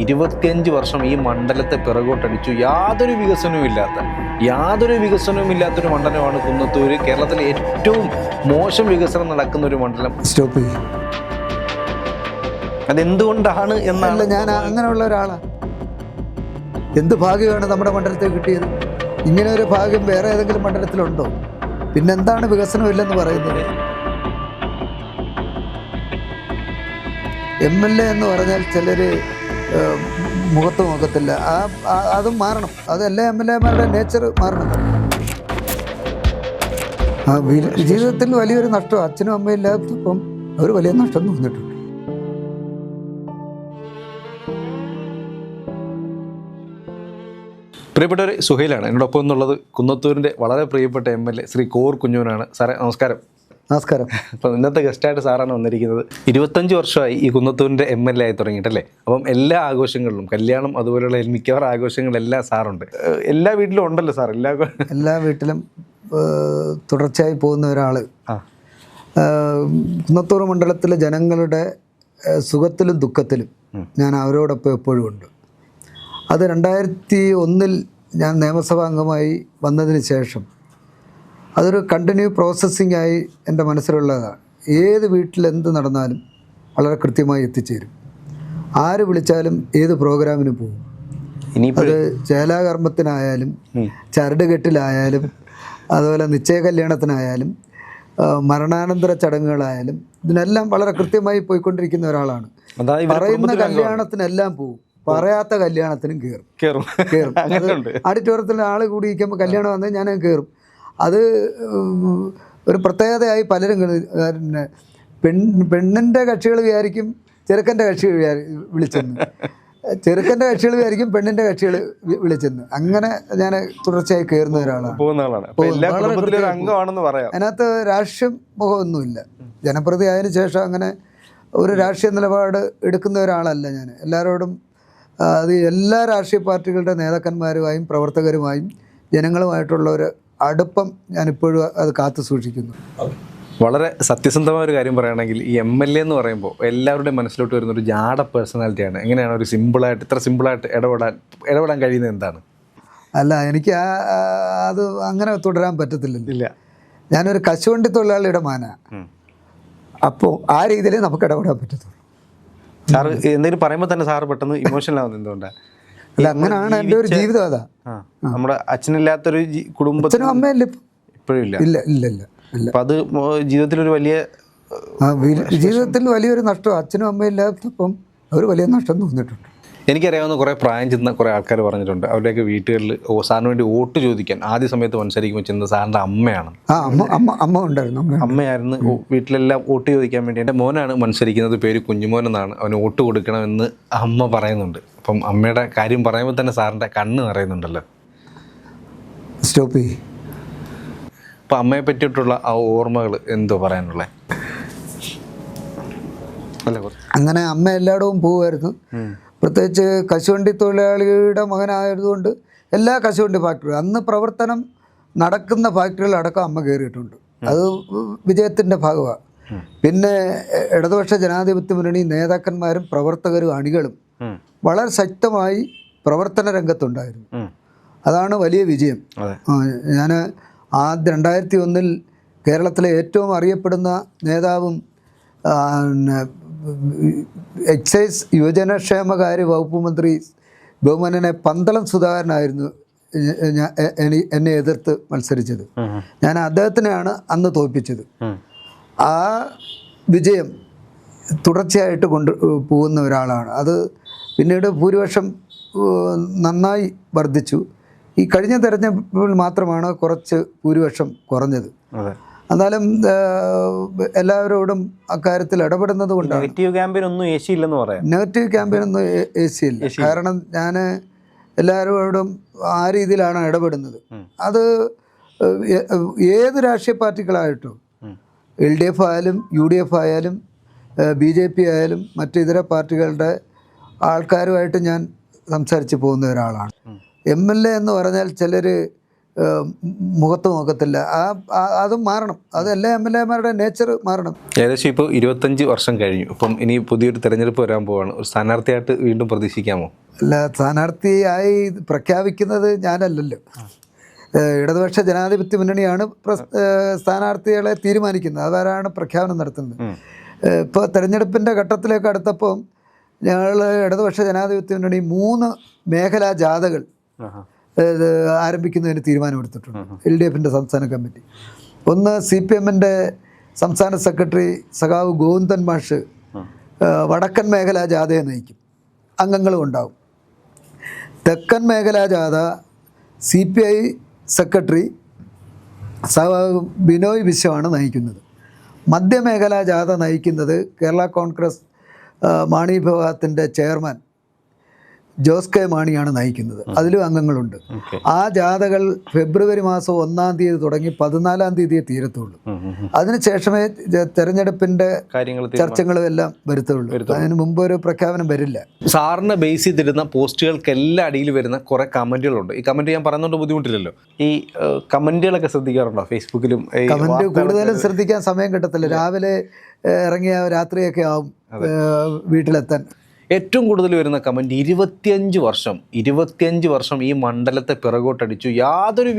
25 വർഷം ഈ മണ്ഡലത്തെ പിറകോട്ടടിച്ചു. യാതൊരു വികസനവുമില്ലാത്തൊരു മണ്ഡലമാണ് കുന്നത്തൂര്. കേരളത്തിലെ ഏറ്റവും മോശം വികസനം നടക്കുന്ന ഒരു മണ്ഡലം. സ്റ്റോപ്പ് ചെയ്യും. അതെന്തുകൊണ്ടാണ് എന്നല്ല. ഞാൻ അങ്ങനെയുള്ള ഒരാളാണ്. എന്ത് ഭാഗ്യമാണ് നമ്മുടെ മണ്ഡലത്തിൽ കിട്ടിയത്? ഇങ്ങനെ ഒരു ഭാഗ്യം വേറെ ഏതെങ്കിലും മണ്ഡലത്തിലുണ്ടോ? പിന്നെന്താണ് വികസനമില്ലെന്ന് പറയുന്നത്? MLA എന്ന് പറഞ്ഞാൽ ചിലർ മുഖത്ത് നോക്കത്തില്ല. അതും മാറണം. അത് എല്ലാ MLA-മാരുടെ നേച്ചർ മാറണം. ജീവിതത്തിൽ വലിയൊരു നഷ്ടം. അച്ഛനും അമ്മയും ഇല്ലാത്തപ്പം ഒരു വലിയ നഷ്ടം തോന്നിയിട്ടുണ്ട്. പ്രിയപ്പെട്ടവർ, സുഹൈലാണ് എന്നോടൊപ്പം എന്നുള്ളത്. കുന്നത്തൂരിൻ്റെ വളരെ പ്രിയപ്പെട്ട MLA ശ്രീ കോർ കുഞ്ഞുമോനാണ്. സാറേ നമസ്കാരം. നമസ്കാരം. അപ്പം ഇന്നത്തെ ഗസ്റ്റായിട്ട് സാറാണ് വന്നിരിക്കുന്നത്. 25 വർഷമായി ഈ കുന്നത്തൂരിൻ്റെ MLA ആയി തുടങ്ങിയിട്ടല്ലേ? അപ്പം എല്ലാ ആഘോഷങ്ങളിലും, കല്യാണം അതുപോലെയുള്ള മിക്കവാറും ആഘോഷങ്ങളെല്ലാം സാറുണ്ട്. എല്ലാ വീട്ടിലും ഉണ്ടല്ലോ സാർ? എല്ലാ വീട്ടിലും തുടർച്ചയായി പോകുന്ന ഒരാൾ. കുന്നത്തൂർ മണ്ഡലത്തിലെ ജനങ്ങളുടെ സുഖത്തിലും ദുഃഖത്തിലും ഞാൻ അവരോടൊപ്പം എപ്പോഴും ഉണ്ട്. അത് 2001 ഞാൻ നിയമസഭാ അംഗമായി വന്നതിന് ശേഷം അതൊരു കണ്ടിന്യൂ പ്രോസസ്സിംഗ് ആയി എൻ്റെ മനസ്സിലുള്ളതാണ്. ഏത് വീട്ടിൽ എന്ത് നടന്നാലും വളരെ കൃത്യമായി എത്തിച്ചേരും. ആര് വിളിച്ചാലും ഏത് പ്രോഗ്രാമിന് പോകും. അത് ചേലാകർമ്മത്തിനായാലും ചരടുകെട്ടിലായാലും അതുപോലെ നിശ്ചയ കല്യാണത്തിനായാലും മരണാനന്തര ചടങ്ങുകളായാലും ഇതിനെല്ലാം വളരെ കൃത്യമായി പോയിക്കൊണ്ടിരിക്കുന്ന ഒരാളാണ്. പറയുന്ന കല്യാണത്തിനെല്ലാം പോകും, പറയാത്ത കല്യാണത്തിനും കയറും. ഓഡിറ്റോറിയത്തിൽ ആൾ കൂടിയിരിക്കുമ്പോൾ കല്യാണം വന്നാൽ ഞാൻ കയറും. അത് ഒരു പ്രത്യേകതയായി പലരും പെണ്ണിൻ്റെ കക്ഷികൾ വിചാരിക്കും ചെറുക്കൻ്റെ കക്ഷികൾ വിളിച്ചെന്ന്, ചെറുക്കൻ്റെ കക്ഷികൾ വിചാരിക്കും പെണ്ണിൻ്റെ കക്ഷികൾ വിളിച്ചെന്ന്. അങ്ങനെ ഞാൻ തുടർച്ചയായി കയറുന്ന ഒരാളാണ്. അതിനകത്ത് രാഷ്ട്രീയം മുഖമൊന്നുമില്ല. ജനപ്രതി ആയതിനു ശേഷം അങ്ങനെ ഒരു രാഷ്ട്രീയ നിലപാട് എടുക്കുന്ന ഒരാളല്ല ഞാൻ. എല്ലാവരോടും അത് എല്ലാ രാഷ്ട്രീയ പാർട്ടികളുടെ നേതാക്കന്മാരുമായും പ്രവർത്തകരുമായും ജനങ്ങളുമായിട്ടുള്ള ഒരു അടുപ്പം ഞാനിപ്പോഴും അത് കാത്തു സൂക്ഷിക്കുന്നു. വളരെ സത്യസന്ധമായ ഒരു കാര്യം പറയുകയാണെങ്കിൽ ഈ MLA എന്ന് പറയുമ്പോൾ എല്ലാവരുടെയും മനസ്സിലോട്ട് വരുന്ന ഒരു ജാട പേഴ്സണാലിറ്റിയാണ്. എങ്ങനെയാണ് ഒരു ഇത്ര സിമ്പിളായിട്ട് ഇടപെടാൻ കഴിയുന്നത്? എന്താണ്? അല്ല, എനിക്ക് അത് അങ്ങനെ തുടരാൻ പറ്റത്തില്ല. ഞാനൊരു കശുവണ്ടി തൊഴിലാളിയുടെ മാനാണ്. അപ്പോൾ ആ രീതിയിലേ നമുക്ക് ഇടപെടാൻ പറ്റത്തുള്ളൂ. സാറ് എന്തെങ്കിലും പറയുമ്പോൾ തന്നെ സാറ് പെട്ടെന്ന് ഇമോഷണൽ ആവുന്നത് എന്തുകൊണ്ടാണ്? അല്ല, അങ്ങനെയാണ് എൻ്റെ ഒരു ജീവിതം. അതാ നമ്മുടെ അച്ഛനില്ലാത്തൊരു കുടുംബത്തിനും അമ്മയല്ല ഇപ്പോഴും ഇല്ല. അപ്പം അത് ജീവിതത്തിലൊരു ജീവിതത്തിൽ വലിയൊരു നഷ്ടം. അച്ഛനും അമ്മയും ഇല്ലാത്തപ്പം ഒരു വലിയ നഷ്ടം തോന്നിയിട്ടുണ്ട്. എനിക്കറിയാവുന്ന കുറേ പ്രായം ചെന്ന കുറേ ആൾക്കാർ പറഞ്ഞിട്ടുണ്ട് അവരുടെയൊക്കെ വീട്ടുകളിൽ സാറിന് വേണ്ടി വോട്ട് ചോദിക്കാൻ ആദ്യ സമയത്ത് മത്സരിക്കുമ്പോൾ ചെന്നത് സാറിൻ്റെ അമ്മയാണ്. അമ്മ ഉണ്ടായിരുന്നു. അമ്മയായിരുന്നു വീട്ടിലെല്ലാം വോട്ട് ചോദിക്കാൻ വേണ്ടി. എൻ്റെ മോനാണ് മത്സരിക്കുന്നത്, പേര് കുഞ്ഞുമോൻ എന്നാണ്. അവന് വോട്ട് കൊടുക്കണമെന്ന് അമ്മ പറയുന്നുണ്ട്. അപ്പം അമ്മയുടെ കാര്യം പറയുമ്പോൾ തന്നെ സാറിൻ്റെ കണ്ണ് നിറയുന്നുണ്ടല്ലോ. സ്റ്റോപ്പ് ചെയ്യും. അപ്പം അമ്മയെ പറ്റിയിട്ടുള്ള ആ ഓർമ്മകൾ എന്തോ പറയാനുള്ളത്? അങ്ങനെ അമ്മ എല്ലായിടവും പോകുമായിരുന്നു. പ്രത്യേകിച്ച് കശുവണ്ടി തൊഴിലാളിയുടെ മകനായതുകൊണ്ട് എല്ലാ കശുവണ്ടി ഫാക്ടറികളും അന്ന് പ്രവർത്തനം നടക്കുന്ന ഫാക്ടറികളടക്കം അമ്മ കയറിയിട്ടുണ്ട്. അത് വിജയത്തിൻ്റെ ഭാഗമാണ്. പിന്നെ ഇടതുപക്ഷ ജനാധിപത്യ മുന്നണി നേതാക്കന്മാരും പ്രവർത്തകരും അണികളും വളരെ ശക്തമായി പ്രവർത്തന രംഗത്തുണ്ടായിരുന്നു. അതാണ് വലിയ വിജയം. ഞാൻ 2001 കേരളത്തിലെ ഏറ്റവും അറിയപ്പെടുന്ന നേതാവും എക്സൈസ് യുവജനക്ഷേമകാര്യ വകുപ്പ് മന്ത്രി ബഹുമാനനെ പന്തളം സുധാകരനായിരുന്നു എന്നെ എതിർത്ത് മത്സരിച്ചത്. ഞാൻ അദ്ദേഹത്തിനെയാണ് അന്ന് തോൽപ്പിച്ചത്. ആ വിജയം തുടർച്ചയായിട്ട് പോകുന്ന ഒരാളാണ്. അത് പിന്നീട് ഭൂരിപക്ഷം നന്നായി വർദ്ധിച്ചു. ഈ കഴിഞ്ഞ തെരഞ്ഞെടുപ്പിൽ മാത്രമാണ് കുറച്ച് ഭൂരിപക്ഷം കുറഞ്ഞത്. എന്നാലും എല്ലാവരോടും അക്കാര്യത്തിൽ ഇടപെടുന്നത് കൊണ്ടാണ്. നെഗറ്റീവ് ക്യാമ്പയിൻ ഒന്നും ഏശിയില്ല. കാരണം ഞാൻ എല്ലാവരോടും ആ രീതിയിലാണ് ഇടപെടുന്നത്. അത് ഏത് രാഷ്ട്രീയ പാർട്ടികളായിട്ടും LDF ആയാലും UDF ആയാലും BJP ആയാലും മറ്റു ഇതര പാർട്ടികളുടെ ആൾക്കാരുമായിട്ട് ഞാൻ സംസാരിച്ച് പോകുന്ന ഒരാളാണ്. MLA എന്ന് പറഞ്ഞാൽ ചിലർ മുഖത്ത് നോക്കത്തില്ല. അതും മാറണം. അത് എല്ലാ MLA-മാരുടെ നേച്ചർ മാറണം. ഏകദേശം ഇപ്പോൾ 25 വർഷം കഴിഞ്ഞു. ഇപ്പം ഇനി പുതിയൊരു തെരഞ്ഞെടുപ്പ് വരാൻ പോവാണ്. ഒരു സ്ഥാനാർത്ഥിയായിട്ട് വീണ്ടും പ്രതീക്ഷിക്കാമോ? അല്ല, സ്ഥാനാർത്ഥിയായി പ്രഖ്യാപിക്കുന്നത് ഞാനല്ലല്ലോ. ഇടതുപക്ഷ ജനാധിപത്യ മുന്നണിയാണ് സ്ഥാനാർത്ഥികളെ തീരുമാനിക്കുന്നത്. അവരാണ് പ്രഖ്യാപനം നടത്തുന്നത്. ഇപ്പോൾ തെരഞ്ഞെടുപ്പിൻ്റെ ഘട്ടത്തിലേക്ക് അടുത്തപ്പോൾ ഞങ്ങൾ ഇടതുപക്ഷ ജനാധിപത്യ മുന്നണി 3 മേഖലാ ജാഥകൾ ആരംഭിക്കുന്നതിന് തീരുമാനമെടുത്തിട്ടുണ്ട്. LDF-ൻ്റെ സംസ്ഥാന കമ്മിറ്റി. ഒന്ന് CPM-ൻ്റെ സംസ്ഥാന സെക്രട്ടറി സഖാവ് ഗോവിന്ദൻ മാഷ് വടക്കൻ മേഖലാ ജാഥയെ നയിക്കും, അംഗങ്ങളും ഉണ്ടാവും. തെക്കൻ മേഖലാ ജാഥ CPI സെക്രട്ടറി സഖാവ് ബിനോയ് വിശ്വമാണ് നയിക്കുന്നത്. മധ്യമേഖലാ ജാഥ നയിക്കുന്നത് കേരള കോൺഗ്രസ് മാണി വിഭാഗത്തിൻ്റെ ചെയർമാൻ ജോസ് കെ മാണിയാണ് നയിക്കുന്നത്. അതിലും അംഗങ്ങളുണ്ട്. ആ ജാഥകൾ ഫെബ്രുവരി മാസം 1-ാം തീയതി തുടങ്ങി 14-ാം തീയതിയെ തീരത്തുള്ളൂ. അതിനുശേഷമേ തെരഞ്ഞെടുപ്പിൻ്റെ ചർച്ചകളും എല്ലാം വരുത്തുള്ളൂ. അതിന് മുമ്പ് ഒരു പ്രഖ്യാപനം വരില്ല. സാറിനെ ബേസ് ചെയ്തിരുന്ന പോസ്റ്റുകൾക്കെല്ലാം അടിയിൽ വരുന്ന കുറേ കമൻറ്റുകളുണ്ട്. ഈ കമൻറ്റ് ഞാൻ പറയുന്നതുകൊണ്ട് ബുദ്ധിമുട്ടില്ലല്ലോ. ഈ കമൻറ്റുകളൊക്കെ ശ്രദ്ധിക്കാറുണ്ടോ ഫേസ്ബുക്കിലും? കമൻറ്റ് കൂടുതലും ശ്രദ്ധിക്കാൻ സമയം കിട്ടത്തില്ല. രാവിലെ ഇറങ്ങിയ രാത്രിയൊക്കെ ആവും വീട്ടിലെത്താൻ. ഏറ്റവും കൂടുതൽ വരുന്ന കമൻറ്റ് 25 വർഷം ഈ മണ്ഡലത്തെ പിറകോട്ടടിച്ചു, യാതൊരു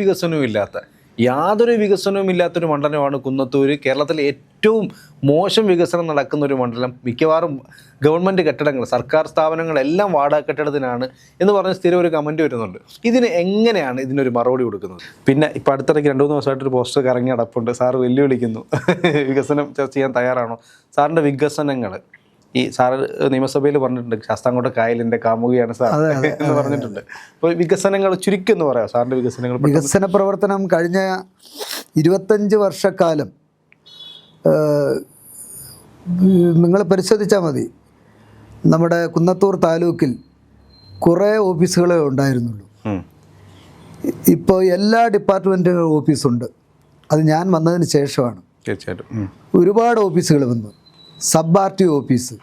വികസനവും ഇല്ലാത്തൊരു മണ്ഡലമാണ് കുന്നത്തൂര്. കേരളത്തിലെ ഏറ്റവും മോശം വികസനം നടക്കുന്ന ഒരു മണ്ഡലം. മിക്കവാറും ഗവൺമെൻറ് കെട്ടിടങ്ങൾ, സർക്കാർ സ്ഥാപനങ്ങളെല്ലാം വാടക കെട്ടിടത്തിനാണ് എന്ന് പറഞ്ഞ് സ്ഥിരം ഒരു കമൻറ്റ് വരുന്നുണ്ട്. ഇതിന് എങ്ങനെയാണ് ഇതിനൊരു മറുപടി കൊടുക്കുന്നത്? പിന്നെ ഇപ്പോൾ അടുത്തിടയ്ക്ക് 2-3 ദിവസമായിട്ടൊരു പോസ്റ്റർ കറങ്ങി അടപ്പുണ്ട്. സാറ് വെല്ലുവിളിക്കുന്നു, വികസനം ചർച്ച ചെയ്യാൻ തയ്യാറാണോ? സാറിൻ്റെ വികസനങ്ങൾ ഈ സാറ് നിയമസഭയിൽ പറഞ്ഞിട്ടുണ്ട്, ശാസ്താംകോട്ട കായലിൻ്റെ കാമുകിയാണ് സാർ എന്ന് പറഞ്ഞിട്ടുണ്ട്. അപ്പോൾ വികസനങ്ങൾ ചുരുക്കി എന്ന് പറയാം. സാറിൻ്റെ വികസന പ്രവർത്തനം കഴിഞ്ഞ 25 വർഷക്കാലം നിങ്ങൾ പരിശോധിച്ചാൽ മതി. നമ്മുടെ കുന്നത്തൂർ താലൂക്കിൽ കുറേ ഓഫീസുകളെ ഉണ്ടായിരുന്നുള്ളൂ. ഇപ്പോൾ എല്ലാ ഡിപ്പാർട്ട്മെൻറ്റുകളും ഓഫീസുണ്ട്. അത് ഞാൻ വന്നതിന് ശേഷമാണ്. തീർച്ചയായിട്ടും ഒരുപാട് ഓഫീസുകൾ വന്നു. Sub RTO office,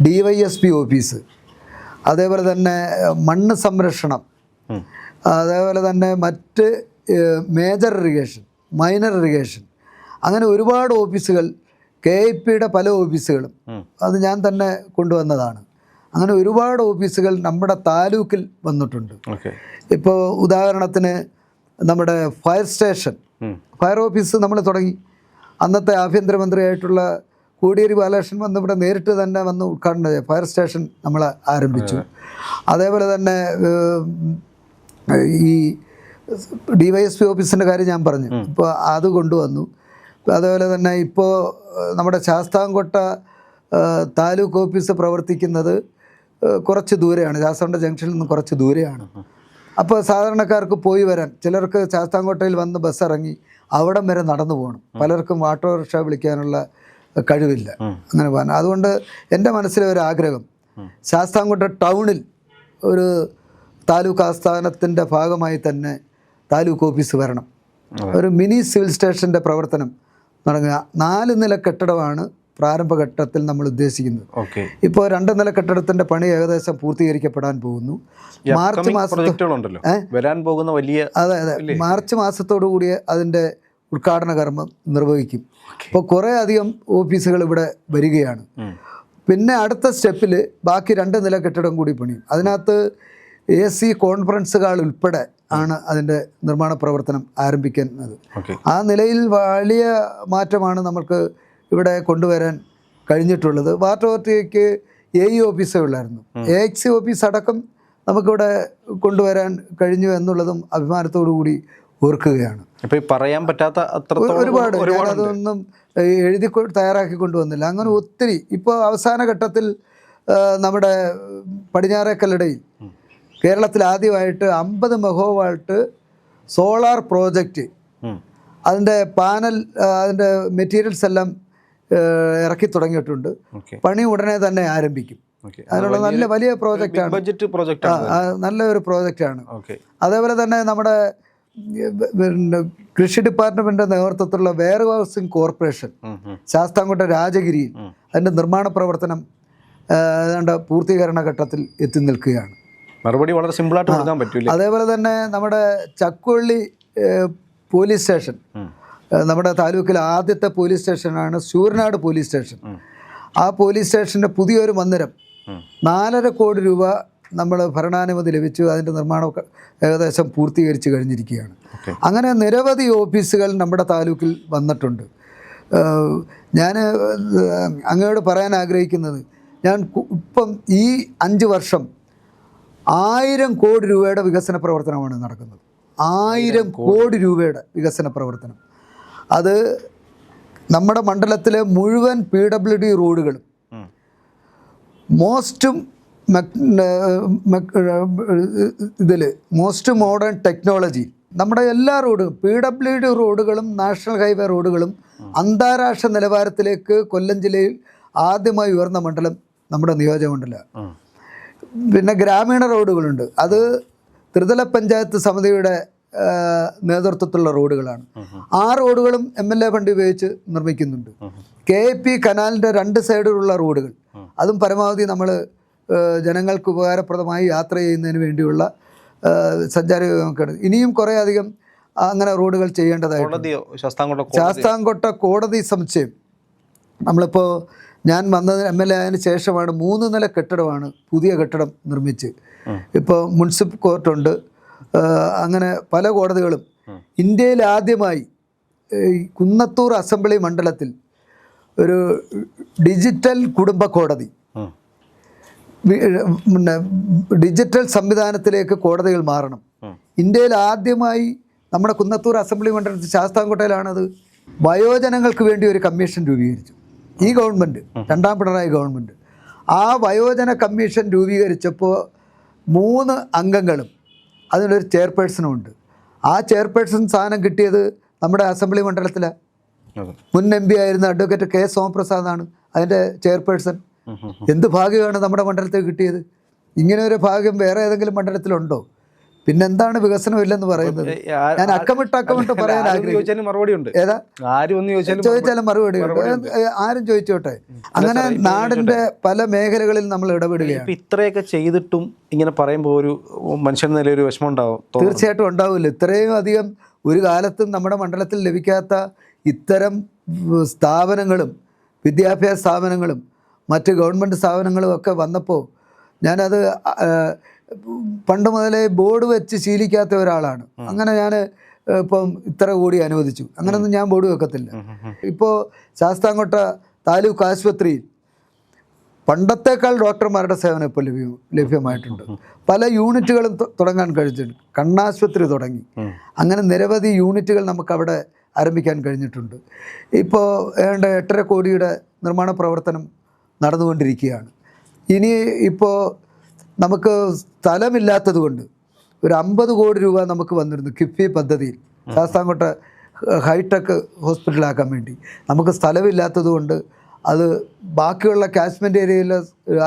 DYSP office, അതേപോലെ തന്നെ മണ്ണ് സംരക്ഷണം, അതേപോലെ തന്നെ മറ്റ് മേജർ ഇറിഗേഷൻ, മൈനർ ഇറിഗേഷൻ, അങ്ങനെ ഒരുപാട് ഓഫീസുകൾ, KIP-യുടെ പല ഓഫീസുകളും അത് ഞാൻ തന്നെ കൊണ്ടുവന്നതാണ്. അങ്ങനെ ഒരുപാട് ഓഫീസുകൾ നമ്മുടെ താലൂക്കിൽ വന്നിട്ടുണ്ട്. ഇപ്പോൾ ഉദാഹരണത്തിന് നമ്മുടെ ഫയർ സ്റ്റേഷൻ, ഫയർ ഓഫീസ് നമ്മൾ തുടങ്ങി. അന്നത്തെ ആഭ്യന്തരമന്ത്രിയായിട്ടുള്ള കോടിയേരി ബാലകൃഷ്ണൻ വന്ന് ഇവിടെ നേരിട്ട് തന്നെ വന്ന് ഉദ്ഘാടനം ചെയ്ത ഫയർ സ്റ്റേഷൻ നമ്മൾ ആരംഭിച്ചു. അതേപോലെ തന്നെ ഈ DYSP ഓഫീസിൻ്റെ കാര്യം ഞാൻ പറഞ്ഞു, ഇപ്പോൾ അത് കൊണ്ടുവന്നു. അതേപോലെ തന്നെ ഇപ്പോൾ നമ്മുടെ ശാസ്താംകോട്ട താലൂക്ക് ഓഫീസ് പ്രവർത്തിക്കുന്നത് കുറച്ച് ദൂരെയാണ്, ശാസ്താംകോട്ട ജംഗ്ഷനിൽ നിന്ന് കുറച്ച് ദൂരെയാണ്. അപ്പോൾ സാധാരണക്കാർക്ക് പോയി വരാൻ, ചിലർക്ക് ശാസ്താംകോട്ടയിൽ വന്ന് ബസ് ഇറങ്ങി അവിടം വരെ നടന്നു പോകണം. പലർക്കും ഓട്ടോറിക്ഷ വിളിക്കാനുള്ള കഴിവില്ല അങ്ങനെ പോകാൻ. അതുകൊണ്ട് എൻ്റെ മനസ്സിലെ ഒരു ആഗ്രഹം, ശാസ്താംകോട്ട ടൗണിൽ ഒരു താലൂക്ക് ആസ്ഥാനത്തിൻ്റെ ഭാഗമായി തന്നെ താലൂക്ക് ഓഫീസ് വരണം. ഒരു മിനി സിവിൽ സ്റ്റേഷൻ്റെ പ്രവർത്തനം തുടങ്ങുക. 4 നില കെട്ടിടമാണ് പ്രാരംഭഘട്ടത്തിൽ നമ്മൾ ഉദ്ദേശിക്കുന്നത്. ഇപ്പോൾ 2 നില കെട്ടിടത്തിൻ്റെ പണി ഏകദേശം പൂർത്തീകരിക്കപ്പെടാൻ പോകുന്നു. മാർച്ച് മാർച്ച് മാസത്തോടു കൂടി അതിൻ്റെ ഉദ്ഘാടന കർമ്മം നിർവഹിക്കും. അപ്പോൾ കുറേ അധികം ഓഫീസുകൾ ഇവിടെ വരികയാണ്. പിന്നെ അടുത്ത സ്റ്റെപ്പിൽ ബാക്കി 2 നില കെട്ടിടം കൂടി പണിയും. അതിനകത്ത് AC കോൺഫറൻസ് ഹാൾ ഉൾപ്പെടെ ആണ് അതിൻ്റെ നിർമ്മാണ പ്രവർത്തനം ആരംഭിക്കുന്നത്. ആ നിലയിൽ വലിയ മാറ്റമാണ് നമുക്ക് ഇവിടെ കൊണ്ടുവരാൻ കഴിഞ്ഞിട്ടുള്ളത്. വാട്ടർ അതോറിറ്റിക്ക് AE ഓഫീസേ ഉള്ളായിരുന്നു. AXE ഓഫീസ് അടക്കം നമുക്കിവിടെ കൊണ്ടുവരാൻ കഴിഞ്ഞു എന്നുള്ളതും അഭിമാനത്തോടു കൂടി ഓർക്കുകയാണ്. പറയാൻ പറ്റാത്ത ഒരുപാട് അതൊന്നും എഴുതി തയ്യാറാക്കി കൊണ്ടുവന്നില്ല. അങ്ങനെ ഒത്തിരി. ഇപ്പോൾ അവസാന ഘട്ടത്തിൽ നമ്മുടെ പടിഞ്ഞാറേക്കല്ലടയിൽ കേരളത്തിൽ ആദ്യമായിട്ട് 50 മെഗാവാട്ട് സോളാർ പ്രോജക്റ്റ്, അതിൻ്റെ പാനൽ, അതിൻ്റെ മെറ്റീരിയൽസ് എല്ലാം ഇറക്കി തുടങ്ങിയിട്ടുണ്ട്. പണി ഉടനെ തന്നെ ആരംഭിക്കും. അതിനുള്ള നല്ല വലിയ പ്രോജക്റ്റാണ്, നല്ലൊരു പ്രോജക്റ്റാണ്. അതേപോലെ തന്നെ നമ്മുടെ കൃഷി ഡിപ്പാർട്ട്മെൻറ്റിൻ്റെ നേതൃത്വത്തിലുള്ള വെയർ ഹൗസിംഗ് കോർപ്പറേഷൻ ശാസ്താംകോട്ട രാജഗിരിയിൽ അതിൻ്റെ നിർമ്മാണ പ്രവർത്തനം ഏതാണ്ട് പൂർത്തീകരണ ഘട്ടത്തിൽ എത്തി നിൽക്കുകയാണ്. മറുപടി വളരെ സിമ്പിളായിട്ട് കൊടുക്കാൻ പറ്റൂല. അതേപോലെ തന്നെ നമ്മുടെ ചക്കുവള്ളി പോലീസ് സ്റ്റേഷൻ, നമ്മുടെ താലൂക്കിലെ ആദ്യത്തെ പോലീസ് സ്റ്റേഷനാണ് ശൂരനാട് പോലീസ് സ്റ്റേഷൻ. ആ പോലീസ് സ്റ്റേഷൻ്റെ പുതിയൊരു മന്ദിരം 4.5 കോടി രൂപ നമ്മൾ ഭരണാനുമതി ലഭിച്ചു. അതിൻ്റെ നിർമ്മാണമൊക്കെ ഏകദേശം പൂർത്തീകരിച്ച് കഴിഞ്ഞിരിക്കുകയാണ്. അങ്ങനെ നിരവധി ഓഫീസുകൾ നമ്മുടെ താലൂക്കിൽ വന്നിട്ടുണ്ട്. ഞാൻ അങ്ങയോട് പറയാൻ ആഗ്രഹിക്കുന്നത്, ഞാൻ ഇപ്പം ഈ 5 വർഷം 1000 കോടി രൂപയുടെ വികസന പ്രവർത്തനമാണ് നടക്കുന്നത്. 1000 കോടി രൂപയുടെ വികസന പ്രവർത്തനം. അത് നമ്മുടെ മണ്ഡലത്തിലെ മുഴുവൻ PWD റോഡുകളും മോസ്റ്റ് മോഡേൺ ടെക്നോളജി, നമ്മുടെ എല്ലാ റോഡും PWD റോഡുകളും നാഷണൽ ഹൈവേ റോഡുകളും അന്താരാഷ്ട്ര നിലവാരത്തിലേക്ക് കൊല്ലം ജില്ലയിൽ ആദ്യമായി ഉയർന്ന മണ്ഡലം നമ്മുടെ നിയോജകമണ്ഡലമാണ്. പിന്നെ ഗ്രാമീണ റോഡുകളുണ്ട്. അത് ത്രിതല പഞ്ചായത്ത് സമിതിയുടെ നേതൃത്വത്തിലുള്ള റോഡുകളാണ്. ആ റോഡുകളും MLA ഫണ്ട് ഉപയോഗിച്ച് നിർമ്മിക്കുന്നുണ്ട്. KP കനാലിൻ്റെ 2 സൈഡിലുള്ള റോഡുകൾ, അതും പരമാവധി നമ്മൾ ജനങ്ങൾക്ക് ഉപകാരപ്രദമായി യാത്ര ചെയ്യുന്നതിന് വേണ്ടിയുള്ള സഞ്ചാര യോഗമാണ്. ഇനിയും കുറേ അധികം അങ്ങനെ റോഡുകൾ ചെയ്യേണ്ടതായിട്ടുണ്ട്. ശാസ്താംകോട്ട കോടതി സമുച്ചയം നമ്മളിപ്പോൾ ഞാൻ വന്നത് MLA ആയതിനു ശേഷമാണ് 3 നില കെട്ടിടമാണ്, പുതിയ കെട്ടിടം നിർമ്മിച്ച്. ഇപ്പോൾ മുനിസിപ്പൽ കോർട്ടുണ്ട്, അങ്ങനെ പല കോടതികളും. ഇന്ത്യയിൽ ആദ്യമായി കുന്നത്തൂർ അസംബ്ലി മണ്ഡലത്തിൽ ഒരു ഡിജിറ്റൽ കുടുംബ കോടതി, ഡിജിറ്റൽ സംവിധാനത്തിലേക്ക് കോടതികൾ മാറണം. ഇന്ത്യയിൽ ആദ്യമായി നമ്മുടെ കുന്നത്തൂർ അസംബ്ലി മണ്ഡലത്തിൽ ശാസ്താംകോട്ടയിലാണത്. വയോജനങ്ങൾക്ക് വേണ്ടി ഒരു കമ്മീഷൻ രൂപീകരിച്ചു ഈ ഗവൺമെൻറ്, 2ാം പിണറായി ഗവൺമെൻറ്. ആ വയോജന കമ്മീഷൻ രൂപീകരിച്ചപ്പോൾ 3 അംഗങ്ങളും അതിനൊരു ചെയർപേഴ്സണും ഉണ്ട്. ആ ചെയർപേഴ്സൺ സ്ഥാനം കിട്ടിയത് നമ്മുടെ അസംബ്ലി മണ്ഡലത്തിലാണ്. മുൻ MP ആയിരുന്ന അഡ്വക്കേറ്റ് K സോമപ്രസാദാണ് അതിൻ്റെ ചെയർപേഴ്സൺ. എന്ത് ഭാഗ്യമാണ് നമ്മുടെ മണ്ഡലത്തിൽ കിട്ടിയത്. ഇങ്ങനെ ഒരു ഭാഗ്യം വേറെ ഏതെങ്കിലും മണ്ഡലത്തിലുണ്ടോ? പിന്നെന്താണ് വികസനം ഇല്ലെന്ന് പറയുന്നത്? ഞാൻ അക്കമിട്ട് പറയാൻ ആഗ്രഹിക്കും. ഏതാ ചോദിച്ചാലും മറുപടി ഉണ്ട്, ആരും ചോദിച്ചോട്ടെ. അങ്ങനെ നാടിന്റെ പല മേഖലകളിൽ നമ്മൾ ഇടപെടുകയാണ്. ഇത്രയൊക്കെ ചെയ്തിട്ടും ഇങ്ങനെ പറയുമ്പോൾ ഒരു മനുഷ്യൻ നില ഒരു വിഷമം ഉണ്ടാവും. തീർച്ചയായിട്ടും ഉണ്ടാവില്ല. ഇത്രയും അധികം ഒരു കാലത്തും നമ്മുടെ മണ്ഡലത്തിൽ ലഭിക്കാത്ത ഇത്തരം സ്ഥാപനങ്ങളും വിദ്യാഭ്യാസ സ്ഥാപനങ്ങളും മറ്റ് ഗവൺമെൻറ് സ്ഥാപനങ്ങളും ഒക്കെ വന്നപ്പോൾ ഞാനത് പണ്ട് മുതലേ ബോർഡ് വെച്ച് ശീലിക്കാത്ത ഒരാളാണ്. അങ്ങനെ ഞാൻ ഇപ്പം ഇത്ര കോടി അനുവദിച്ചു, അങ്ങനെയൊന്നും ഞാൻ ബോർഡ് വെക്കത്തില്ല. ഇപ്പോൾ ശാസ്താംകോട്ട താലൂക്ക് ആശുപത്രിയിൽ പണ്ടത്തേക്കാൾ ഡോക്ടർമാരുടെ സേവനം ഇപ്പോൾ ലഭ്യമായിട്ടുണ്ട്. പല യൂണിറ്റുകളും തുടങ്ങാൻ കഴിഞ്ഞിട്ടുണ്ട്. കണ്ണാശുപത്രി തുടങ്ങി. അങ്ങനെ നിരവധി യൂണിറ്റുകൾ നമുക്കവിടെ ആരംഭിക്കാൻ കഴിഞ്ഞിട്ടുണ്ട്. ഇപ്പോൾ ഏതാണ്ട് 8.5 കോടിയുടെ നിർമ്മാണ പ്രവർത്തനം നടന്നുകൊണ്ടിരിക്കുകയാണ്. ഇനി ഇപ്പോൾ നമുക്ക് സ്ഥലമില്ലാത്തത് കൊണ്ട് ഒരു 50 കോടി രൂപ നമുക്ക് വന്നിരുന്നു കിഫ്ബി പദ്ധതിയിൽ ശാസ്താംകോട്ട ഹൈടെക് ഹോസ്പിറ്റലാക്കാൻ വേണ്ടി. നമുക്ക് സ്ഥലമില്ലാത്തത് കൊണ്ട് അത് ബാക്കിയുള്ള കാച്ച്മെൻ്റ് ഏരിയയിലെ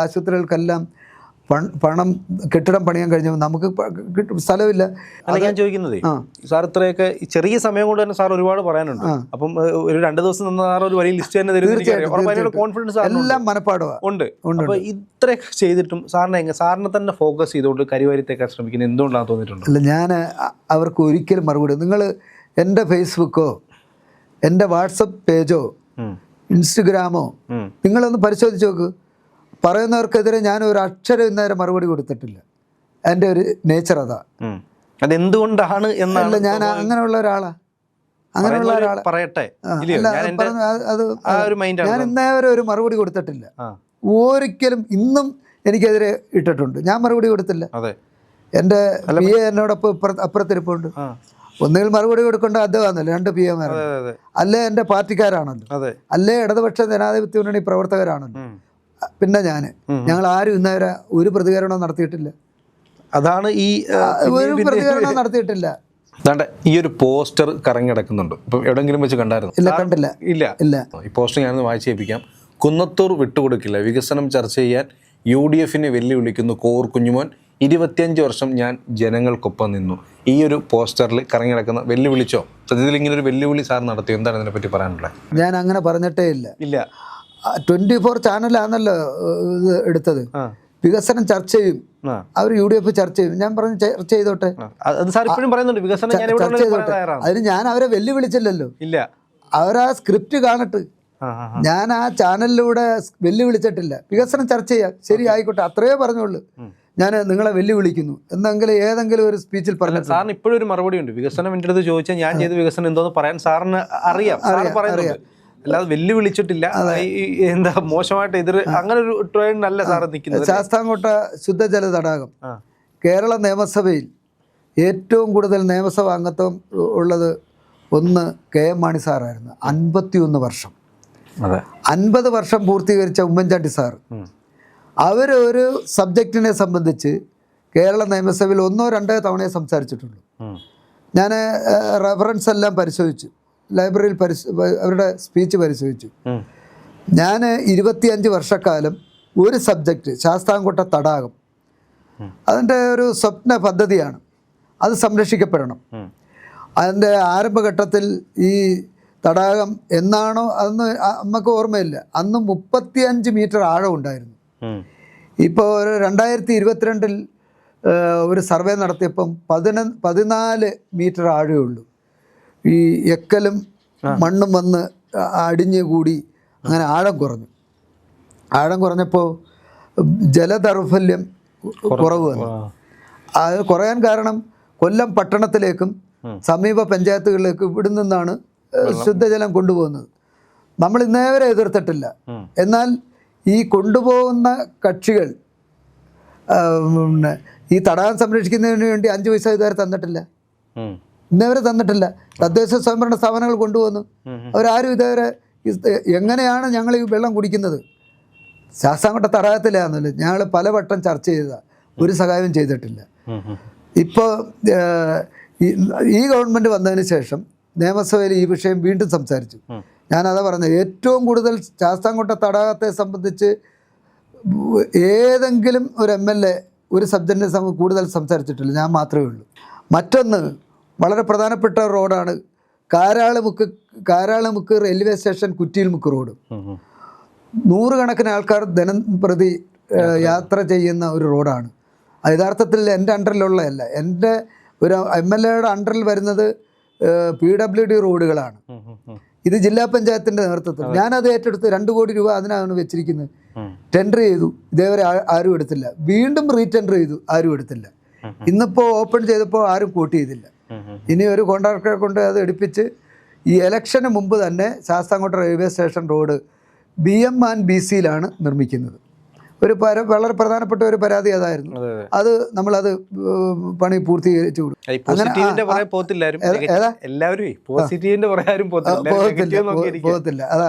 ആശുപത്രികൾക്കെല്ലാം പണം കെട്ടിടം പണിയാൻ കഴിഞ്ഞപ്പോൾ നമുക്ക് സ്ഥലമില്ല. ഞാൻ ചോദിക്കുന്നത്, സാർ ഇത്രയൊക്കെ ചെറിയ സമയം കൊണ്ട് തന്നെ സാർ ഒരുപാട് പറയാനുണ്ട്. അപ്പം ഒരു 2 ദിവസം നിന്ന് സാർ ഒരു വലിയ ലിസ്റ്റ് തന്നെ തരുന്നത് കോൺഫിഡൻസ് എല്ലാം മനപ്പാടുക ഉണ്ട്. അപ്പോൾ ഇത്രയൊക്കെ ചെയ്തിട്ടും സാറിനെ തന്നെ ഫോക്കസ് ചെയ്തുകൊണ്ട് കരിവാരിത്തേക്കാൻ ശ്രമിക്കുന്നത് എന്തുകൊണ്ടാണ് തോന്നിയിട്ടുണ്ട്? അല്ല, ഞാൻ അവർക്ക് ഒരിക്കലും മറുപടി, നിങ്ങൾ എൻ്റെ ഫേസ്ബുക്കോ എൻ്റെ വാട്സപ്പ് പേജോ ഇൻസ്റ്റഗ്രാമോ നിങ്ങളൊന്ന് പരിശോധിച്ച് നോക്ക്. പറയുന്നവർക്കെതിരെ ഞാൻ ഒരു അക്ഷരം ഇന്നേരം മറുപടി കൊടുത്തിട്ടില്ല. എൻ്റെ ഒരു നേച്ചർ അതാ. അതെന്തുകൊണ്ടാണ് എന്നല്ല, ഞാൻ അങ്ങനെയുള്ള ഒരാളാണ്. പറയട്ടെ, ഞാൻ ഇന്നേ വരെ ഒരു മറുപടി കൊടുത്തിട്ടില്ല. ഒരിക്കലും ഇന്നും എനിക്കെതിരെ ഇട്ടിട്ടുണ്ട്, ഞാൻ മറുപടി കൊടുത്തില്ല. എൻ്റെ PA എന്നോടൊപ്പം അപ്പുറത്തിരിപ്പുണ്ട്. ഒന്നുകിൽ മറുപടി കൊടുക്കേണ്ട അദ്ദേഹമാണല്ലോ, 2 PA അല്ലേ എൻ്റെ പാർട്ടിക്കാരാണല്ലോ, അല്ലേ ഇടതുപക്ഷ ജനാധിപത്യ മുന്നണി പ്രവർത്തകരാണല്ലോ. പിന്നെ ഞങ്ങൾ ആരും ഇന്നേവരെ ഒരു പ്രതികരണം നടത്തിയിട്ടില്ല. അതാണ് ഒരു പ്രതികരണം നടത്തിയിട്ടില്ല. ഈ ഒരു പോസ്റ്റർ കറങ്ങി കിടക്കുന്നുണ്ട്. ഇപ്പം എവിടെയെങ്കിലും വെച്ച് കണ്ടായിരുന്നു? ഇല്ല, കണ്ടില്ല. ഇല്ല. ഈ പോസ്റ്റർ ഞാനൊന്ന് വായിച്ചു കേൾപ്പിക്കാം. കുന്നത്തൂർ വിട്ടുകൊടുക്കില്ല, വികസനം ചർച്ച ചെയ്യാൻ UDFനെ വെല്ലുവിളിക്കുന്നു കോവൂർ കുഞ്ഞുമോൻ. 25 വർഷം ഞാൻ ജനങ്ങൾക്കൊപ്പം നിന്നു. ഈ ഒരു പോസ്റ്ററിൽ കറങ്ങി കിടക്കുന്ന വെല്ലുവിളിച്ചോ? സത്യത്തിൽ ഇങ്ങനെ ഒരു വെല്ലുവിളി സാർ നടത്തിയോ? എന്താണ് ഇതിനെപ്പറ്റി പറയാനുള്ളത്? ഞാൻ അങ്ങനെ പറഞ്ഞിട്ടേ ഇല്ല. 24 ചാനലാണല്ലോ ഇത് എടുത്തത്. വികസനം ചർച്ച ചെയ്യും, അവർ UDF ചർച്ച ചെയ്യും. ഞാൻ പറഞ്ഞു ചർച്ച ചെയ്തോട്ടെ, അത് സാർ ഇപ്പോഴും പറയുന്നുണ്ട് വികസനം ഞാൻ ഇവിടെ ചർച്ച ചെയ്തോട്ടെ. അതിന് ഞാൻ അവരെ വെല്ലുവിളിച്ചില്ലല്ലോ. ഇല്ല, അവരാ സ്ക്രിപ്റ്റ് കാണട്ടെ. ഞാൻ ആ ചാനലിലൂടെ വെല്ലുവിളിച്ചിട്ടില്ല. വികസനം ചർച്ച ചെയ്യാം, ശരി ആയിക്കോട്ടെ, അത്രയേ പറഞ്ഞുള്ളൂ. ഞാൻ നിങ്ങളെ വെല്ലുവിളിക്കുന്നു എന്നെങ്കിലും ഏതെങ്കിലും ഒരു സ്പീച്ചിൽ പറഞ്ഞു. സാറിന് ഇപ്പോഴും ഒരു മറുപടി ഉണ്ട്. വികസനം എൻ്റെ അടുത്ത് ചോദിച്ചാൽ ഞാൻ ചെയ്ത വികസനം എന്തോന്ന് പറയാൻ സാറിന് അറിയാം. സാർ പറയുന്നുണ്ട്, അല്ലാതെ വെല്ലുവിളിച്ചിട്ടില്ല. എന്താ മോശമായിട്ട് എതിർ അങ്ങനെ ഒരു ട്രെയിനല്ല സാറ് നിൽക്കുന്നത്. ശാസ്താംകോട്ട ശുദ്ധജല തടാകം കേരള നിയമസഭയിൽ ഏറ്റവും കൂടുതൽ നിയമസഭാ അംഗത്വം ഉള്ളത് ഒന്ന് KM മാണി സാറായിരുന്നു. 51 വർഷം. 50 വർഷം പൂർത്തീകരിച്ച ഉമ്മൻചാണ്ടി സാർ, അവരൊരു സബ്ജക്റ്റിനെ സംബന്ധിച്ച് കേരള നിയമസഭയിൽ 1-2 തവണയെ സംസാരിച്ചിട്ടുള്ളൂ. ഞാൻ റെഫറൻസ് എല്ലാം പരിശോധിച്ചു, ലൈബ്രറിയിൽ അവരുടെ സ്പീച്ച് പരിശോധിച്ചു. ഞാൻ 25 വർഷക്കാലം ഒരു സബ്ജക്റ്റ്, ശാസ്താംകോട്ട തടാകം, അതിൻ്റെ ഒരു സ്വപ്ന പദ്ധതിയാണ്, അത് സംരക്ഷിക്കപ്പെടണം. അതിൻ്റെ ആരംഭഘട്ടത്തിൽ ഈ തടാകം എന്നാണോ അന്ന് നമുക്ക് ഓർമ്മയില്ല, അന്ന് 35 മീറ്റർ ആഴം ഉണ്ടായിരുന്നു. ഇപ്പോൾ ഒരു 2022 ഒരു സർവേ നടത്തിയപ്പം 14 മീറ്റർ ആഴമേ ഉള്ളൂ. ഈ എക്കലും മണ്ണും വന്ന് അടിഞ്ഞു കൂടി അങ്ങനെ ആഴം കുറഞ്ഞു. ആഴം കുറഞ്ഞപ്പോൾ ജലദൗർബല്യം കുറവ് വന്നു. അത് കുറയാൻ കാരണം കൊല്ലം പട്ടണത്തിലേക്കും സമീപ പഞ്ചായത്തുകളിലേക്കും ഇവിടെ നിന്നാണ് ശുദ്ധജലം കൊണ്ടുപോകുന്നത്. നമ്മൾ ഇന്നേ വരെ എതിർത്തിട്ടില്ല. എന്നാൽ ഈ കൊണ്ടുപോകുന്ന കക്ഷികൾ ഈ തടാകം സംരക്ഷിക്കുന്നതിന് വേണ്ടി 5 പൈസ ഇതുവരെ തന്നിട്ടില്ല, ഇന്നേവരെ തന്നിട്ടില്ല. തദ്ദേശ സ്വയംഭരണ സ്ഥാപനങ്ങൾ കൊണ്ടുപോകുന്നു, അവരാരും ഇതേവരെ എങ്ങനെയാണ് ഞങ്ങൾ ഈ വെള്ളം കുടിക്കുന്നത്? ശാസ്താംകോട്ട തടാകത്തിലാണെന്നല്ലോ ഞങ്ങൾ പലവട്ടം ചർച്ച ചെയ്ത ഒരു സഹായവും ചെയ്തിട്ടില്ല. ഇപ്പോൾ ഈ ഗവൺമെൻറ് വന്നതിന് ശേഷം നിയമസഭയിൽ ഈ വിഷയം വീണ്ടും സംസാരിച്ചു. ഞാനതാ പറഞ്ഞത്, ഏറ്റവും കൂടുതൽ ശാസ്താംകോട്ട തടാകത്തെ സംബന്ധിച്ച് ഏതെങ്കിലും ഒരു MLA ഒരു സബ്ജക്റ്റിനെ കൂടുതൽ സംസാരിച്ചിട്ടില്ല, ഞാൻ മാത്രമേ ഉള്ളൂ. മറ്റൊന്ന് വളരെ പ്രധാനപ്പെട്ട റോഡാണ് കാരാളുമുക്ക് റെയിൽവേ സ്റ്റേഷൻ കുറ്റിയിൽമുക്ക് റോഡ്. 100 കണക്കിന് ആൾക്കാർ ദിനം പ്രതി യാത്ര ചെയ്യുന്ന ഒരു റോഡാണ്. യഥാർത്ഥത്തിൽ എൻ്റെ അണ്ടറിലുള്ളതല്ല, എൻ്റെ ഒരു MLAയുടെ അണ്ടറിൽ വരുന്നത് PWD റോഡുകളാണ്. ഇത് ജില്ലാ പഞ്ചായത്തിൻ്റെ നേതൃത്വത്തിൽ ഞാനത് ഏറ്റെടുത്ത് 2 കോടി രൂപ അതിനാണ് വെച്ചിരിക്കുന്നത്. ടെൻഡർ ചെയ്തു, ഇതേവരെ ആരും എടുത്തില്ല. വീണ്ടും റീടെൻഡർ ചെയ്തു, ആരും എടുത്തില്ല. ഇന്നിപ്പോൾ ഓപ്പൺ ചെയ്തപ്പോൾ ആരും കോട്ട് ചെയ്തില്ല. ഇനി ഒരു കോൺട്രാക്ടറെ കൊണ്ട് അത് എടുപ്പിച്ച് ഈ ഇലക്ഷന് മുമ്പ് തന്നെ ശാസ്താംകോട്ട റെയിൽവേ സ്റ്റേഷൻ റോഡ് BM&BCയിലാണ് നിർമ്മിക്കുന്നത്. വളരെ പ്രധാനപ്പെട്ട ഒരു പരാതി അതായിരുന്നു. അത് നമ്മളത് പണി പൂർത്തീകരിച്ചു കൊടുക്കും. പോകത്തില്ല.